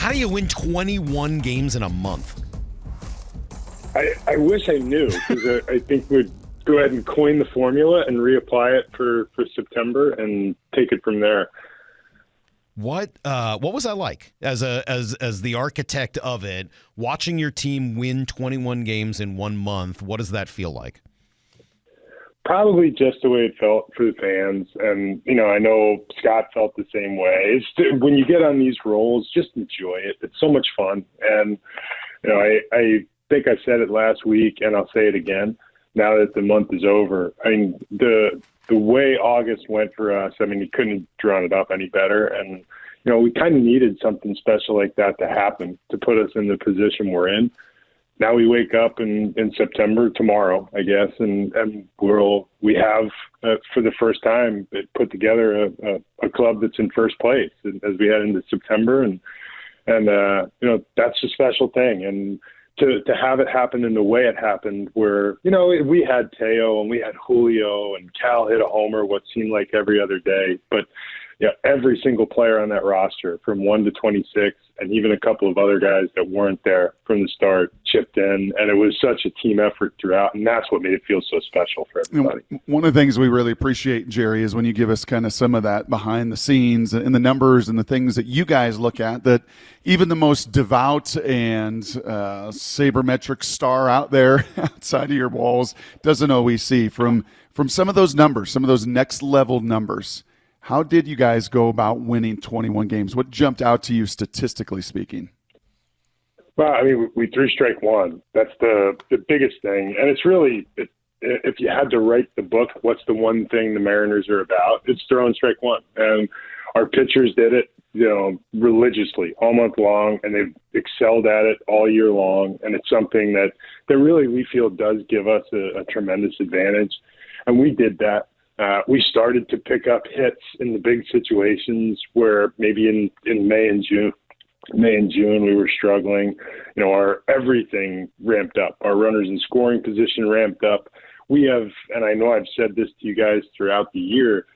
How do you win 21 games in a month? I wish I knew, because I think we'd go ahead and coin the formula and reapply it for September and take it from there. What was that like as the architect of it, watching your team win 21 games in 1 month? What does that feel like? Probably just the way it felt for the fans. And, I know Scott felt the same way. When you get on these roles, just enjoy it. It's so much fun. And, I think I said it last week, and I'll say it again now that the month is over. I mean, the way August went for us, you couldn't have drawn it up any better. And, we kind of needed something special like that to happen to put us in the position we're in. Now we wake up in September, tomorrow, I guess, and we have, for the first time, put together a club that's in first place as we head into September. And that's a special thing. And to have it happen in the way it happened, where, we had Teo and we had Julio and Cal hit a homer what seemed like every other day. But every single player on that roster from 1 to 26, and even a couple of other guys that weren't there from the start, chipped in, and it was such a team effort throughout, and that's what made it feel so special for everybody. One of the things we really appreciate, Jerry, is when you give us kind of some of that behind the scenes and the numbers and the things that you guys look at that even the most devout and sabermetric star out there outside of your walls doesn't always see. From some of those numbers, some of those next level numbers, how did you guys go about winning 21 games? What jumped out to you statistically speaking? Well, we threw strike one. That's the biggest thing. And it's really, if you had to write the book, what's the one thing the Mariners are about? It's throwing strike one. And our pitchers did it, religiously all month long, and they've excelled at it all year long. And it's something that really we feel does give us a tremendous advantage. And we did that. We started to pick up hits in the big situations where maybe in May and June we were struggling. Our everything ramped up. Our runners in scoring position ramped up. We have, and I know I've said this to you guys throughout the year,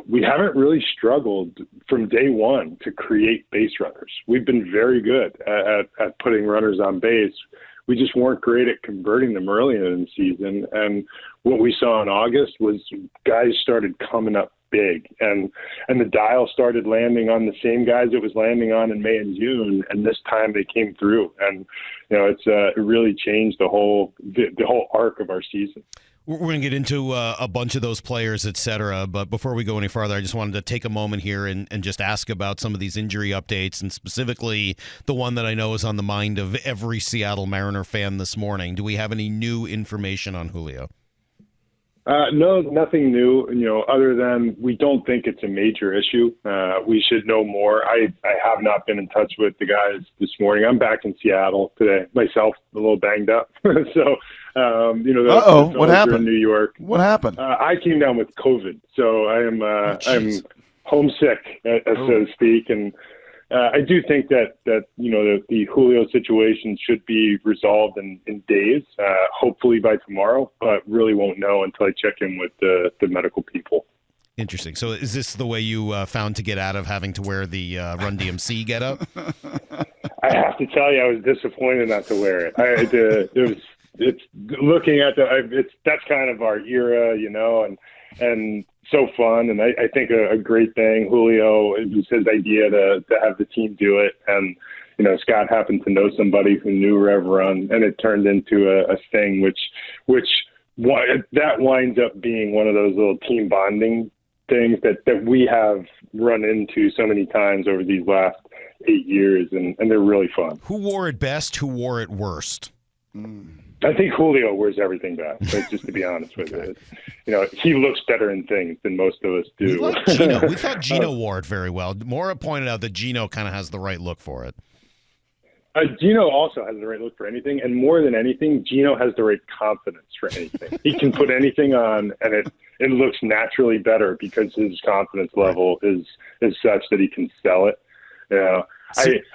we haven't really struggled from day one to create base runners. We've been very good at putting runners on base. We just weren't great at converting them early in the season. And what we saw in August was guys started coming up big, and the dial started landing on the same guys it was landing on in May and June. And this time they came through, and it really changed the whole arc of our season. We're going to get into a bunch of those players, et cetera. But before we go any farther, I just wanted to take a moment here and just ask about some of these injury updates, and specifically the one that I know is on the mind of every Seattle Mariner fan this morning. Do we have any new information on Julio? No, nothing new, other than we don't think it's a major issue. We should know more. I have not been in touch with the guys this morning. I'm back in Seattle today, myself, a little banged up. So, what happened in New York? What happened? I came down with COVID, so I'm homesick, so to speak. And I do think that the Julio situation should be resolved in days, hopefully by tomorrow, but really won't know until I check in with the medical people. Interesting. So is this the way you found to get out of having to wear the Run DMC getup? I have to tell you, I was disappointed not to wear it. It's looking at that's kind of our era, and so fun. And I think a great thing. Julio, it was his idea to have the team do it. And, Scott happened to know somebody who knew Rev Run, and it turned into a thing, which that winds up being one of those little team bonding things that we have run into so many times over these last 8 years, and they're really fun. Who wore it best? Who wore it worst? I think Julio wears everything best, just to be honest with you. He looks better in things than most of us do. We like Gino. We thought Gino wore it very well. Maura pointed out that Gino kind of has the right look for it. Gino also has the right look for anything, and more than anything, Gino has the right confidence for anything. He can put anything on, and it looks naturally better because his confidence level is such that he can sell it.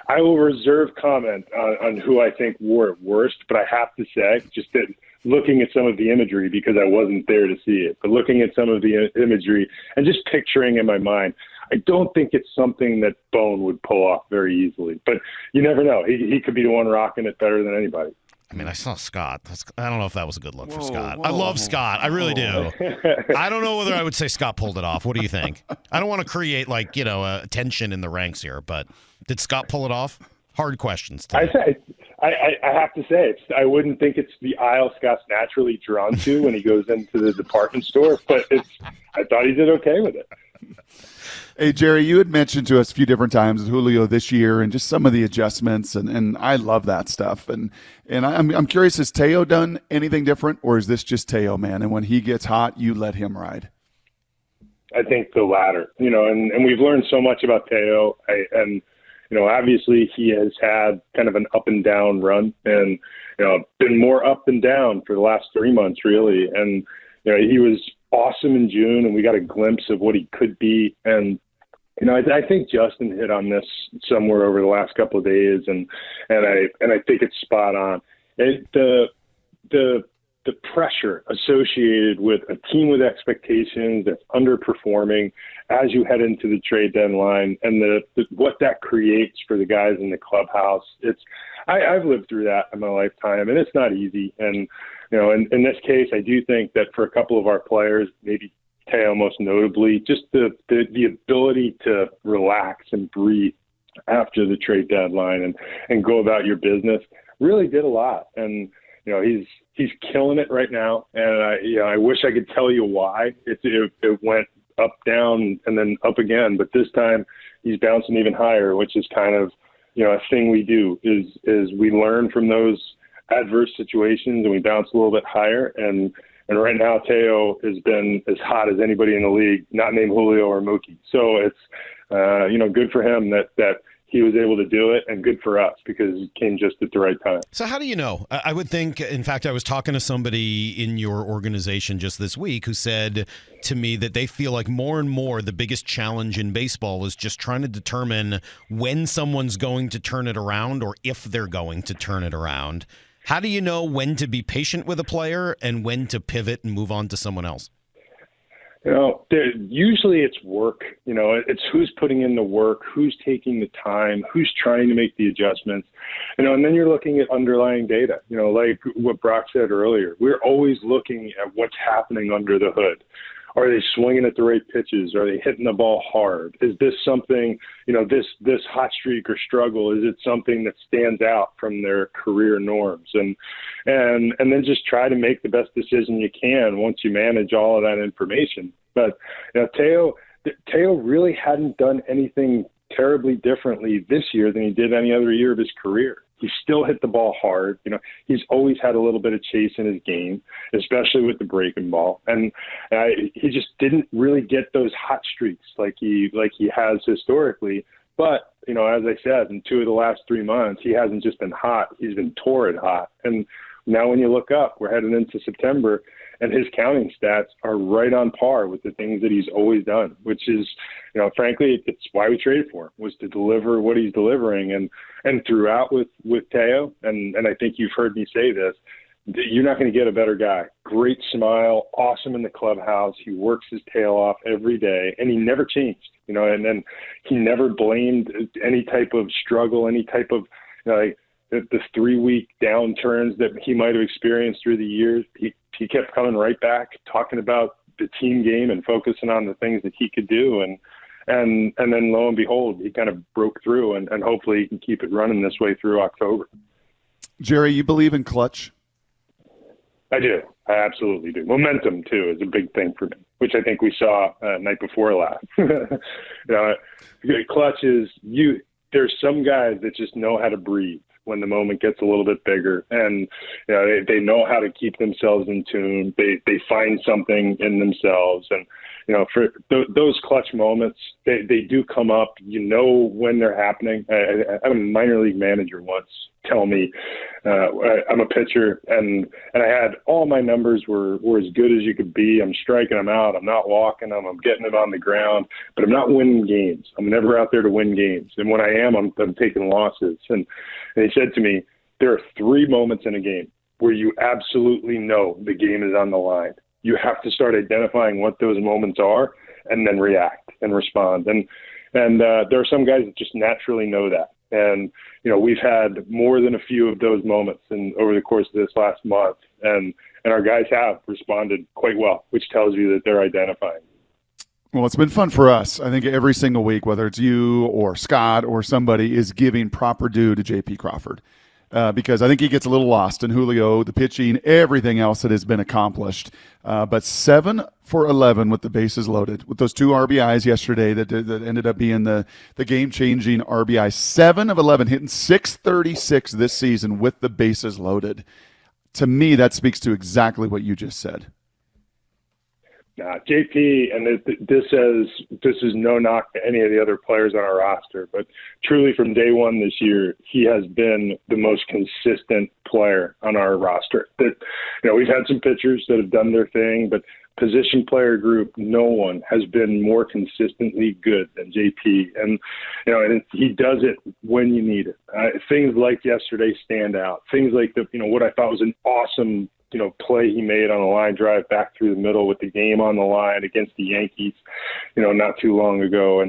I will reserve comment on who I think wore it worst, but I have to say, just that looking at some of the imagery, because I wasn't there to see it, but looking at some of the imagery and just picturing in my mind, I don't think it's something that Bone would pull off very easily. But you never know. He could be the one rocking it better than anybody. I mean, I saw Scott. I don't know if that was a good look for Scott. I love Scott. I really do. I don't know whether I would say Scott pulled it off. What do you think? I don't want to create, a tension in the ranks here, but did Scott pull it off? Hard questions. I have to say, I wouldn't think it's the aisle Scott's naturally drawn to when he goes into the department store, but I thought he did okay with it. Hey, Jerry, you had mentioned to us a few different times with Julio this year and just some of the adjustments, and I love that stuff. And I'm curious, has Teo done anything different, or is this just Teo, man? And when he gets hot, you let him ride? I think the latter, and we've learned so much about Teo. Obviously he has had kind of an up and down run and, been more up and down for the last 3 months, really. And, he was awesome in June, and we got a glimpse of what he could be. And, I think Justin hit on this somewhere over the last couple of days, and I think it's spot on. The pressure associated with a team with expectations that's underperforming as you head into the trade deadline, and what that creates for the guys in the clubhouse. I've lived through that in my lifetime, and it's not easy. And in this case, I do think that for a couple of our players, maybe Teo most notably, just the ability to relax and breathe after the trade deadline and go about your business really did a lot. And he's killing it right now, and I wish I could tell you why. It went up, down, and then up again, but this time he's bouncing even higher, which is kind of a thing we do is we learn from those adverse situations and we bounce a little bit higher. And right now Teo has been as hot as anybody in the league, not named Julio or Mookie. So it's good for him that he was able to do it, and good for us because it came just at the right time. So how do you know? I would think, in fact, I was talking to somebody in your organization just this week who said to me that they feel like more and more the biggest challenge in baseball is just trying to determine when someone's going to turn it around or if they're going to turn it around. How do you know when to be patient with a player and when to pivot and move on to someone else? Usually it's work. It's who's putting in the work, who's taking the time, who's trying to make the adjustments. And then you're looking at underlying data. Like what Brock said earlier, we're always looking at what's happening under the hood. Are they swinging at the right pitches? Are they hitting the ball hard? Is this something, this hot streak or struggle, is it something that stands out from their career norms? And then just try to make the best decision you can once you manage all of that information. But Teo really hadn't done anything terribly differently this year than he did any other year of his career. He still hit the ball hard. He's always had a little bit of chase in his game, especially with the breaking ball. And he just didn't really get those hot streaks like he has historically. But, as I said, in 2 of the last 3 months, he hasn't just been hot. He's been torrid hot. And now when you look up, we're heading into September, and his counting stats are right on par with the things that he's always done, which is, frankly, it's why we traded for him, was to deliver what he's delivering. And throughout with Teo, and I think you've heard me say this, you're not going to get a better guy. Great smile, awesome in the clubhouse. He works his tail off every day, and he never changed, and then he never blamed any type of struggle, any type of, the 3-week downturns that he might have experienced through the years. He kept coming right back, talking about the team game and focusing on the things that he could do. And then lo and behold, he kind of broke through, and hopefully he can keep it running this way through October. Jerry, you believe in clutch? I do. I absolutely do. Momentum, too, is a big thing for me, which I think we saw night before last. Clutch is there's some guys that just know how to breathe when the moment gets a little bit bigger, and they know how to keep themselves in tune. They find something in themselves, and for those clutch moments, they do come up. When they're happening. I had a minor league manager once tell me, I'm a pitcher, and I had all my numbers were as good as you could be. I'm striking them out. I'm not walking them. I'm getting it on the ground, but I'm not winning games. I'm never out there to win games. And when I am, I'm taking losses. And he said to me, there are 3 moments in a game where you absolutely know the game is on the line. You have to start identifying what those moments are, and then react and respond. And there are some guys that just naturally know that. And, we've had more than a few of those moments over the course of this last month. And our guys have responded quite well, which tells you that they're identifying. Well, it's been fun for us. I think every single week, whether it's you or Scott or somebody, is giving proper due to J.P. Crawford. Because I think he gets a little lost in Julio, the pitching, everything else that has been accomplished. But 7 for 11 with the bases loaded, with those 2 RBIs yesterday that ended up being the game-changing RBI. 7 of 11, hitting .636 this season with the bases loaded. To me, that speaks to exactly what you just said. JP, and this is no knock to any of the other players on our roster, but truly from day one this year, he has been the most consistent player on our roster. We've had some pitchers that have done their thing, but position player group, no one has been more consistently good than JP. And he does it when you need it. Things like yesterday stand out. Things like what I thought was an awesome play he made on a line drive back through the middle with the game on the line against the Yankees, not too long ago.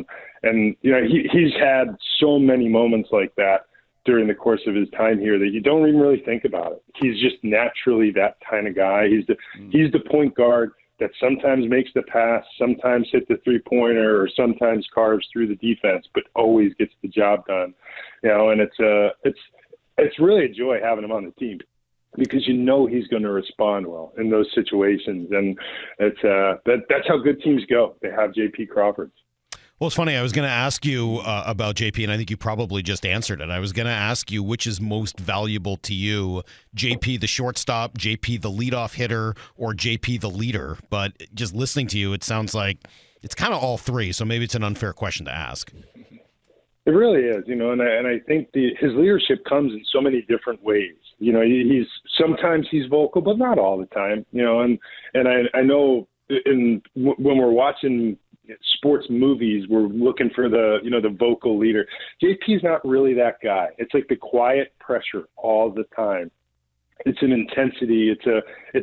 And he's had so many moments like that during the course of his time here that you don't even really think about it. He's just naturally that kind of guy. He's the point guard that sometimes makes the pass, sometimes hit the 3-pointer, or sometimes carves through the defense, but always gets the job done. And it's really a joy having him on the team, because he's going to respond well in those situations. And it's that's how good teams go. They have J.P. Crawford. Well, it's funny. I was going to ask you about JP, and I think you probably just answered it. I was going to ask you which is most valuable to you, JP the shortstop, JP the leadoff hitter, or JP the leader. But just listening to you, it sounds like it's kind of all three, so maybe it's an unfair question to ask. It really is, and I think his leadership comes in so many different ways. Sometimes he's vocal, but not all the time. And I know when we're watching sports movies, we're looking for the vocal leader. JP's not really that guy. It's like the quiet pressure all the time. It's an intensity. It's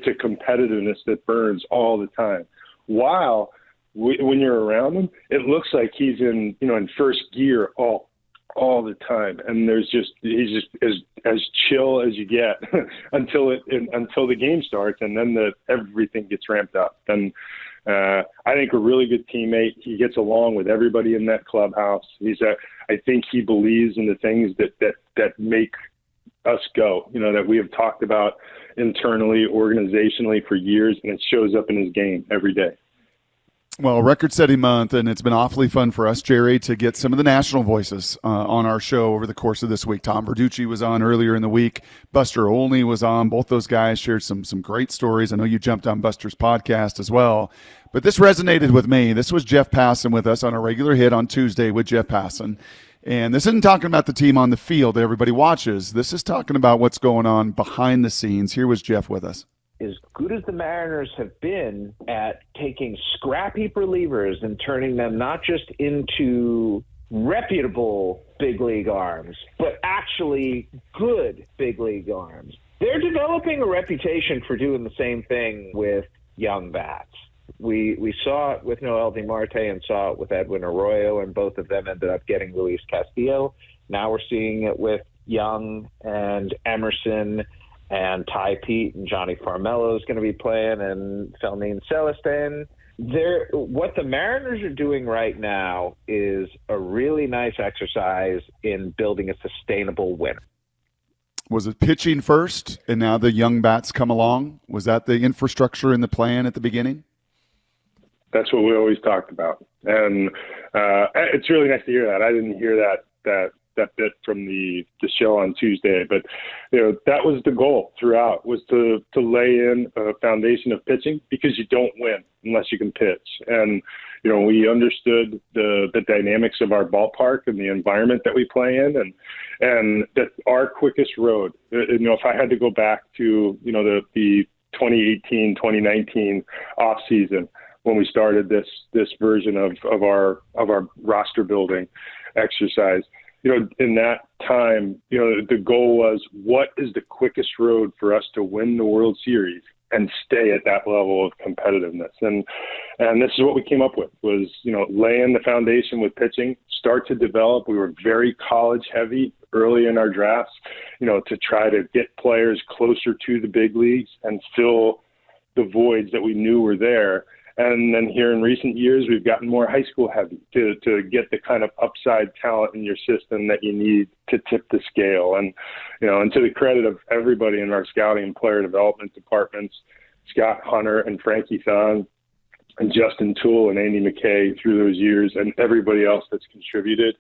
a competitiveness that burns all the time. While when you're around him, it looks like he's in first gear all the time, and he's just as chill as you get until the game starts, and then everything gets ramped up. And I think a really good teammate. He gets along with everybody in that clubhouse. I think he believes in the things that make us go. That we have talked about internally, organizationally for years, and it shows up in his game every day. Well, record-setting month, and it's been awfully fun for us, Jerry, to get some of the national voices on our show over the course of this week. Tom Verducci was on earlier in the week. Buster Olney was on. Both those guys shared some great stories. I know you jumped on Buster's podcast as well. But this resonated with me. This was Jeff Passan with us on a regular hit on Tuesday with Jeff Passan. And this isn't talking about the team on the field that everybody watches. This is talking about what's going on behind the scenes. Here was Jeff with us. As good as the Mariners have been at taking scrap heap relievers and turning them not just into reputable big league arms, but actually good big league arms, they're developing a reputation for doing the same thing with young bats. We saw it with Noel DeMarte and saw it with Edwin Arroyo, and both of them ended up getting Luis Castillo. Now we're seeing it with Young and Emerson, and Ty Pete and Johnny Farmelo is going to be playing, and Felnin Celestin. What the Mariners are doing right now is a really nice exercise in building a sustainable winner. Was it pitching first, and now the young bats come along? Was that the infrastructure in the plan at the beginning? That's what we always talked about, and it's really nice to hear that. I didn't hear that bit from the show on Tuesday, but that was the goal throughout, was to lay in a foundation of pitching, because you don't win unless you can pitch. And we understood the dynamics of our ballpark and the environment that we play in, and that our quickest road, if I had to go back to the 2018 2019 off season when we started this version of our roster building exercise, in that time, the goal was, what is the quickest road for us to win the World Series and stay at that level of competitiveness. And this is what we came up with was, laying the foundation with pitching, start to develop. We were very college heavy early in our drafts, to try to get players closer to the big leagues and fill the voids that we knew were there. And then here in recent years, we've gotten more high school heavy to get the kind of upside talent in your system that you need to tip the scale. And, and to the credit of everybody in our scouting and player development departments, Scott Hunter and Frankie Thon and Justin Toole and Andy McKay through those years, and everybody else that's contributed,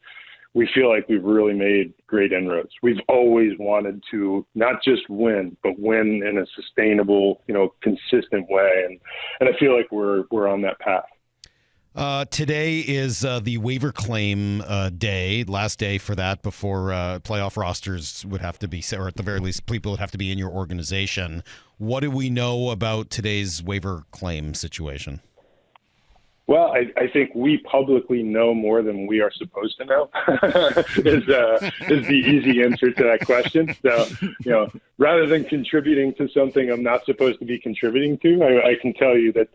we feel like we've really made great inroads. We've always wanted to not just win, but win in a sustainable, consistent way. And I feel like we're on that path. Today is the waiver claim day, last day for that before playoff rosters would have to be, or at the very least, people would have to be in your organization. What do we know about today's waiver claim situation? Well, I think we publicly know more than we are supposed to know is the easy answer to that question. So, rather than contributing to something I'm not supposed to be contributing to, I can tell you that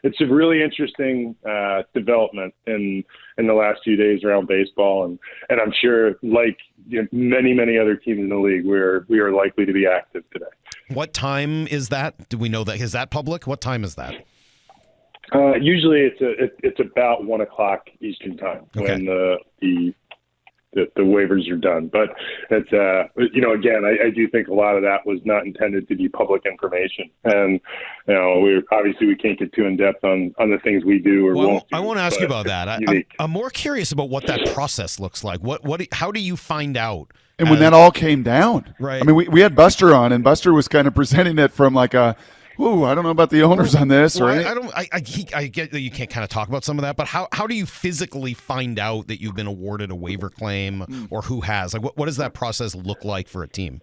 it's a really interesting development in the last few days around baseball, and I'm sure, like many other teams in the league, we are likely to be active today. What time is that? Do we know that? Is that public? What time is that? Usually it's about 1:00 Eastern time when the waivers are done. But it's again, I do think a lot of that was not intended to be public information, and we can't get too in depth on the things we do or won't do. I won't ask you about that. I'm more curious about what that process looks like. How do you find out? And when that all came down, right? I mean, we had Buster on, and Buster was kind of presenting it from like a, ooh, I don't know about the owners on this, right? I get that you can't kind of talk about some of that, but how do you physically find out that you've been awarded a waiver claim or who has? Like, what does that process look like for a team?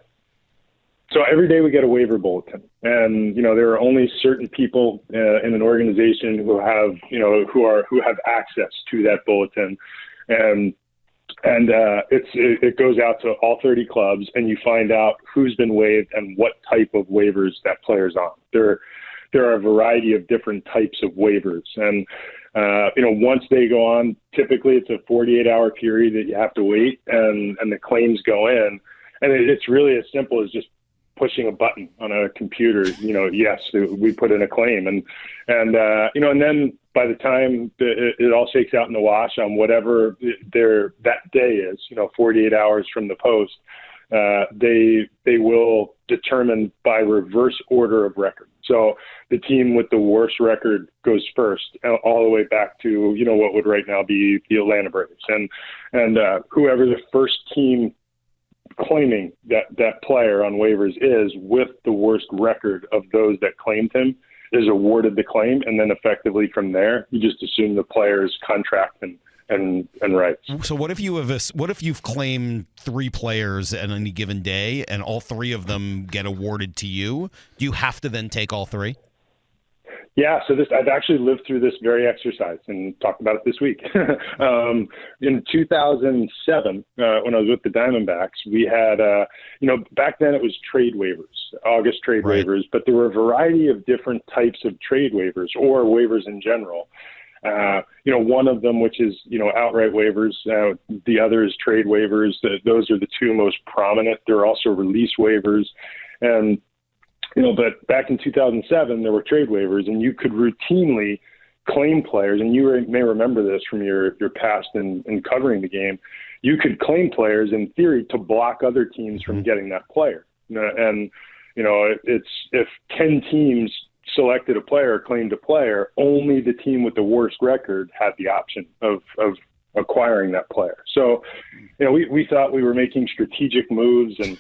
So every day we get a waiver bulletin, and there are only certain people in an organization who have who have access to that bulletin, and it goes out to all 30 clubs, and you find out who's been waived and what type of waivers that player's on. There are a variety of different types of waivers, and once they go on, typically it's a 48-hour period that you have to wait, and the claims go in, and it's really as simple as just pushing a button on a computer. Yes, we put in a claim, and then by the time it all shakes out in the wash on whatever that day is, 48 hours from the post, they will determine by reverse order of record. So the team with the worst record goes first, all the way back to what would right now be the Atlanta Braves, and whoever the first team claiming that player on waivers is with the worst record of those that claimed him is awarded the claim, and then effectively from there you just assume the player's contract and rights. So what if you've claimed 3 players at any given day and all 3 of them get awarded to you? Do you have to then take all 3? Yeah, so I've actually lived through this very exercise and talked about it this week. In 2007, when I was with the Diamondbacks, we had, back then it was trade waivers, August trade waivers, but there were a variety of different types of trade waivers or waivers in general. One of them, which is, outright waivers. The other is trade waivers. Those are the 2 most prominent. There are also release waivers. And but back in 2007, there were trade waivers, and you could routinely claim players, and you may remember this from your past in covering the game. You could claim players, in theory, to block other teams from getting that player. And, it's if 10 teams selected a player, claimed a player, only the team with the worst record had the option of acquiring that player. So, we thought we were making strategic moves, and,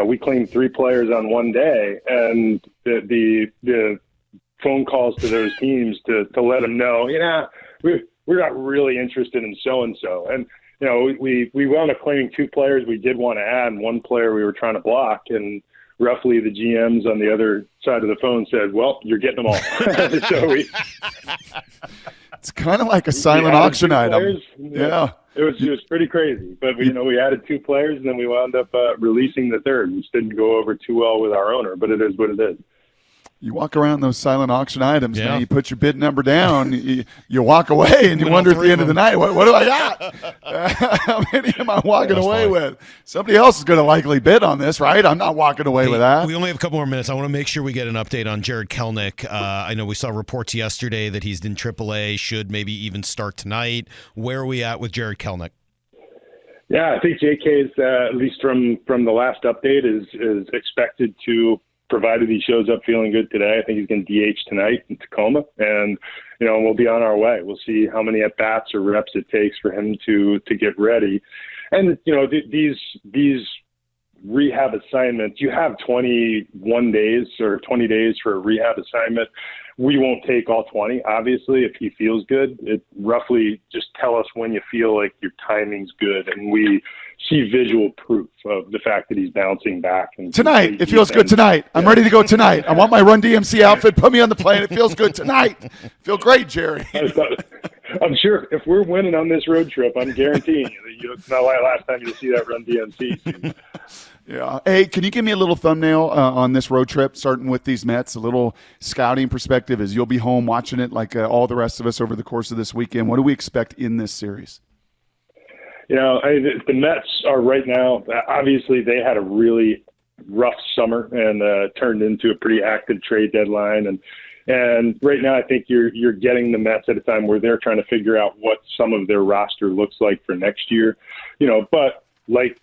we claimed 3 players on one day, and the phone calls to those teams to let them know, we're not really interested in so-and-so. And, we wound up claiming 2 players we did want to add, and 1 player we were trying to block, and roughly the GMs on the other side of the phone said, well, you're getting them all. So it's kind of like a silent auction item. Yeah. It was pretty crazy. But, we added 2 players, and then we wound up releasing the third, which didn't go over too well with our owner, but it is what it is. You walk around those silent auction items, Yeah. man. You put your bid number down, you walk away, and you wonder at the end of the night, what do I got? How many am I walking away with? Somebody else is going to likely bid on this, right? I'm not walking away with that. We only have a couple more minutes. I want to make sure we get an update on Jared Kelnick. I know we saw reports yesterday that he's in AAA, should maybe even start tonight. Where are we at with Jared Kelnick? Yeah, I think JK is, at least from the last update, is expected to, provided he shows up feeling good today. I think he's going to DH tonight in Tacoma, and we'll be on our way. We'll see how many at bats or reps it takes for him to get ready. And these rehab assignments, you have 21 days or 20 days for a rehab assignment. We won't take all 20, obviously, if he feels good. It roughly just tell us when you feel like your timing's good, and we see visual proof of the fact that he's bouncing back. And tonight, it feels good tonight. I'm ready to go tonight. I want my Run DMC outfit. Put me on the plane. It feels good tonight. Feel great, Jerry. I'm sure if we're winning on this road trip, I'm guaranteeing you it's not like last time you'll see that Run DMC. Yeah. Hey, can you give me a little thumbnail on this road trip, starting with these Mets, a little scouting perspective as you'll be home watching it like all the rest of us over the course of this weekend? What do we expect in this series? The Mets are right now, obviously they had a really rough summer and turned into a pretty active trade deadline. And right now I think you're getting the Mets at a time where they're trying to figure out what some of their roster looks like for next year. But like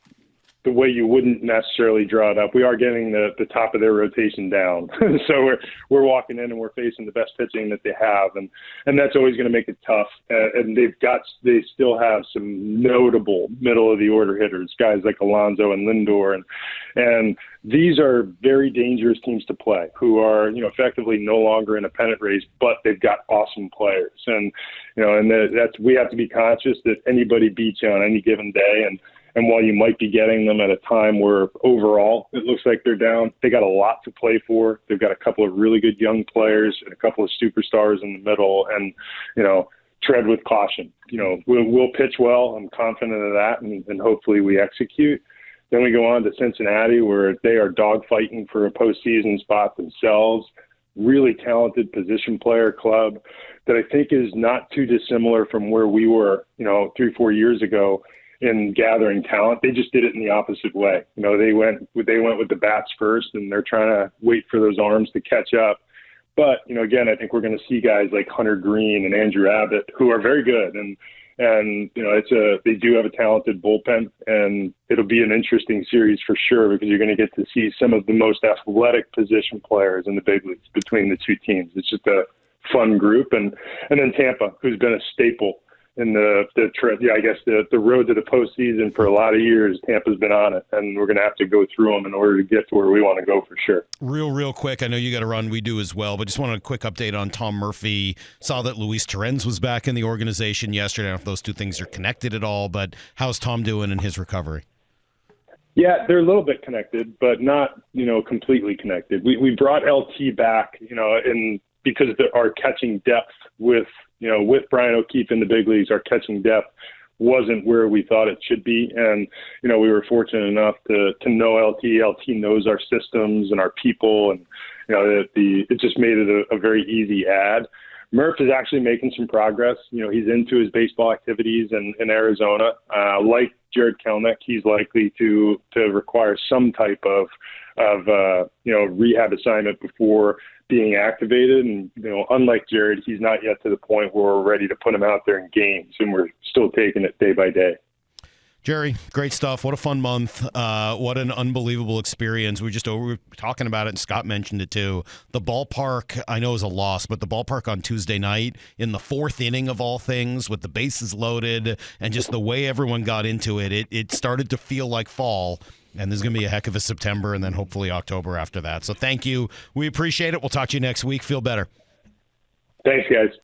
the way you wouldn't necessarily draw it up, we are getting the top of their rotation down. So we're walking in and we're facing the best pitching that they have, and that's always going to make it tough. And they still have some notable middle of the order hitters, guys like Alonso and Lindor, and these are very dangerous teams to play, who are effectively no longer in a pennant race, but they've got awesome players, and that's we have to be conscious that anybody beats you on any given day. And while you might be getting them at a time where overall it looks like they're down, they got a lot to play for. They've got a couple of really good young players and a couple of superstars in the middle, and, tread with caution. We'll pitch well. I'm confident of that, and hopefully we execute. Then we go on to Cincinnati, where they are dogfighting for a postseason spot themselves. Really talented position player club that I think is not too dissimilar from where we were, 3-4 years ago in gathering talent. They just did it in the opposite way. They went with the bats first, and they're trying to wait for those arms to catch up. But, again, I think we're going to see guys like Hunter Green and Andrew Abbott, who are very good. And they do have a talented bullpen, and it'll be an interesting series for sure, because you're going to get to see some of the most athletic position players in the big leagues between the two teams. It's just a fun group. And then Tampa, who's been a staple in the road to the postseason for a lot of years. Tampa's been on it, and we're going to have to go through them in order to get to where we want to go for sure. Real quick, I know you got to run. We do as well, but just wanted a quick update on Tom Murphy. Saw that Luis Torrens was back in the organization yesterday. I don't know if those two things are connected at all, but how's Tom doing in his recovery? Yeah, they're a little bit connected, but not, completely connected. We brought LT back, because our catching depth with Brian O'Keefe in the big leagues, our catching depth wasn't where we thought it should be. And, we were fortunate enough to know LT. LT knows our systems and our people, and, it just made it a very easy add. Murph is actually making some progress. He's into his baseball activities in Arizona. Like Jared Kelnick, he's likely to require some type of rehab assignment before being activated. And, unlike Jared, he's not yet to the point where we're ready to put him out there in games, and we're still taking it day by day. Jerry, great stuff. What a fun month. What an unbelievable experience. We were talking about it, and Scott mentioned it too. The ballpark, I know, is a loss, but the ballpark on Tuesday night in the fourth inning of all things, with the bases loaded and just the way everyone got into it, it started to feel like fall. And there's going to be a heck of a September and then hopefully October after that. So thank you. We appreciate it. We'll talk to you next week. Feel better. Thanks, guys.